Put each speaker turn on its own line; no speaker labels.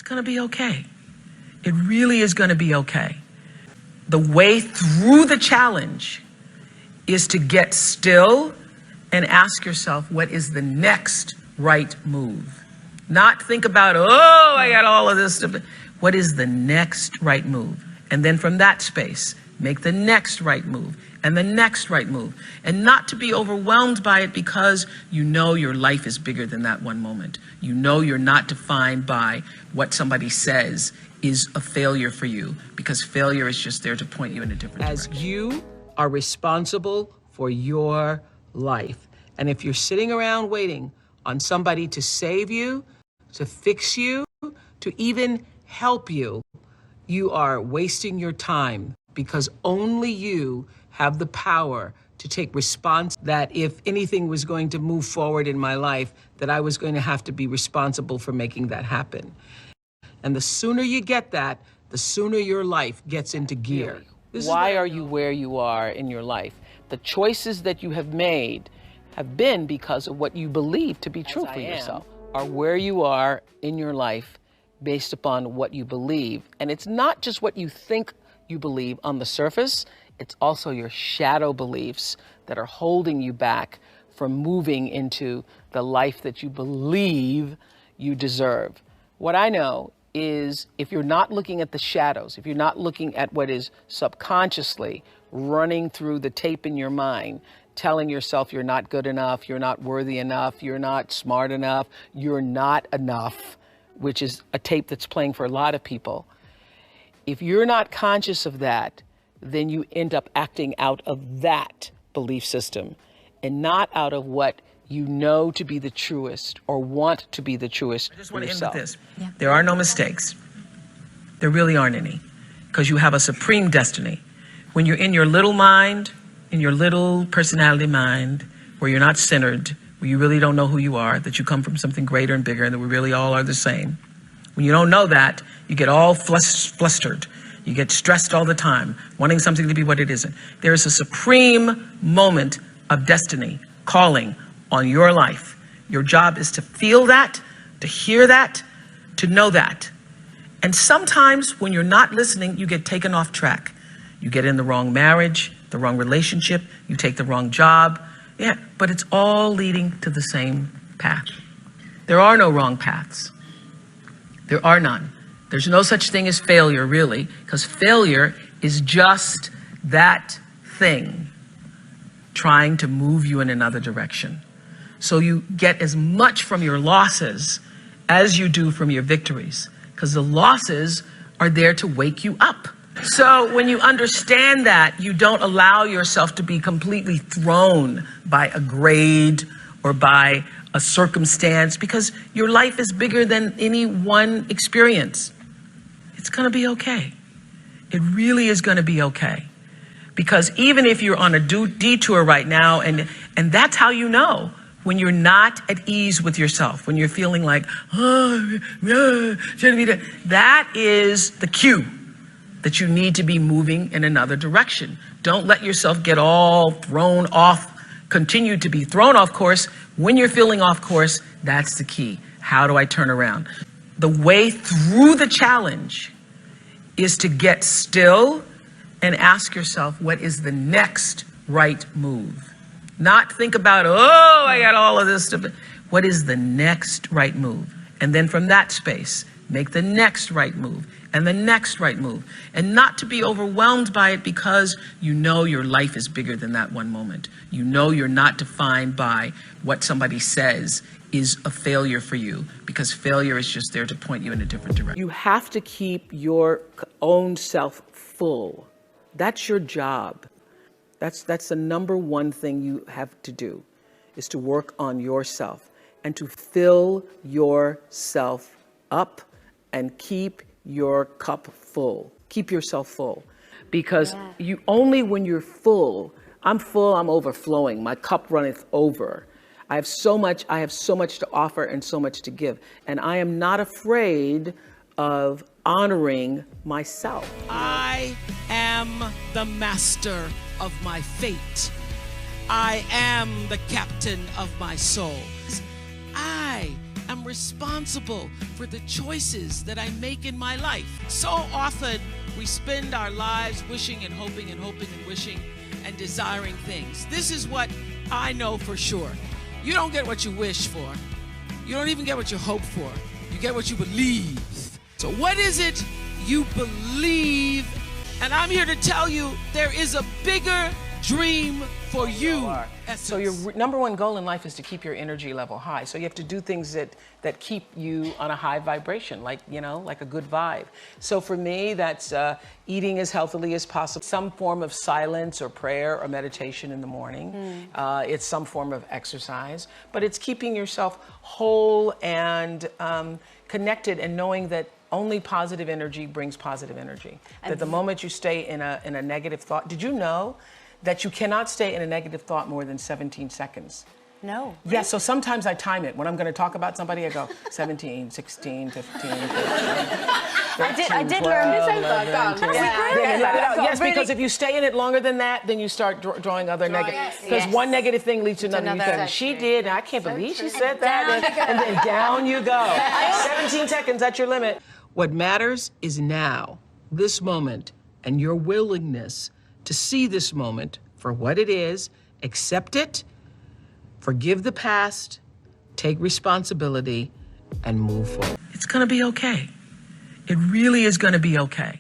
going to be okay. It really is going to be okay. The way through the challenge is to get still and ask yourself, what is the next right move? Not think about, oh, I got all of this stuff. What is the next right move? And then from that space, make the next right move and the next right move. And not to be overwhelmed by it, because you know your life is bigger than that one moment. You know you're not defined by what somebody says is a failure for you, because failure is just there to point you in a different direction.
As you are responsible for your life. And if you're sitting around waiting on somebody to save you, to fix you, to even help you, you are wasting your time, because only you have the power to take response. That if anything was going to move forward in my life, that I was going to have to be responsible for making that happen. And the sooner you get that, the sooner your life gets into gear. Why are you where you are in your life? The choices that you have made have been because of what you believe to be true for yourself. Are where you are in your life based upon what you believe. And it's not just what you think you believe on the surface, it's also your shadow beliefs that are holding you back from moving into the life that you believe you deserve. What I know is, if you're not looking at the shadows, if you're not looking at what is subconsciously running through the tape in your mind, telling yourself you're not good enough, you're not worthy enough, you're not smart enough, you're not enough, which is a tape that's playing for a lot of people. If you're not conscious of that, then you end up acting out of that belief system and not out of what you know to be the truest or want to be the truest.
I just want to end with this. Yeah. There are no mistakes. There really aren't any, because you have a supreme destiny. When you're in your little mind, in your little personality mind, where you're not centered, where you really don't know who you are, that you come from something greater and bigger, and that we really all are the same. When you don't know that, you get all flustered. You get stressed all the time, wanting something to be what it isn't. There is a supreme moment of destiny calling on your life. Your job is to feel that, to hear that, to know that. And sometimes when you're not listening, you get taken off track. You get in the wrong marriage, the wrong relationship, you take the wrong job. Yeah, but it's all leading to the same path. There are no wrong paths. There are none. There's no such thing as failure, really, because failure is just that thing trying to move you in another direction. So you get as much from your losses as you do from your victories, because the losses are there to wake you up. So when you understand that, you don't allow yourself to be completely thrown by a grade or by a circumstance, because your life is bigger than any one experience. It's going to be okay. It really is going to be okay. Because even if you're on a detour right now, and that's how you know when you're not at ease with yourself, when you're feeling like, oh, shouldn't be that is the cue that you need to be moving in another direction. Don't let yourself get all thrown off, continue to be thrown off course. When you're feeling off course, that's the key. How do I turn around? The way through the challenge is to get still and ask yourself, what is the next right move? Not think about, oh, I got all of this stuff. What is the next right move? And then from that space, make the next right move and the next right move. And not to be overwhelmed by it, because you know your life is bigger than that one moment. You know you're not defined by what somebody says is a failure for you, because failure is just there to point you in a different direction. You have to keep your own self full. That's your job. That's the number one thing you have to do, is to work on yourself and to fill yourself up and keep your cup full. Keep yourself full, because you only when you're full, I'm full, I'm overflowing, my cup runneth over. I have so much to offer and so much to give. And I am not afraid of honoring myself.
I am the master of my fate. I am the captain of my soul. I am am responsible for the choices that I make in my life. So often we spend our lives wishing and hoping and hoping and wishing and desiring things. This is what I know for sure. You don't get what you wish for. You don't even get what you hope for. You get what you believe. So what is it you believe? And I'm here to tell you there is a bigger dream for you.
So your number one goal in life is to keep your energy level high. So you have to do things that keep you on a high vibration, like, you know, like a good vibe. So for me, that's eating as healthily as possible, some form of silence or prayer or meditation in the morning. It's some form of exercise, but it's keeping yourself whole and connected and knowing that only positive energy brings positive energy. That the moment you stay in a negative thought, did you know that you cannot stay in a negative thought more than 17 seconds?
No.
Yes, so sometimes I time it. When I'm going to talk about somebody, I go 17, 16, 15, 15.
I did learn this.
Yes, because if you stay in it longer than that, then you start drawing other negative. Because one negative thing leads to another. You think, she did, I can't believe she said that. And then down you go. 17 seconds, that's your limit.
What matters is now, this moment, and your willingness to see this moment for what it is, accept it, forgive the past, take responsibility, and move forward.
It's going to be okay. It really is going to be okay.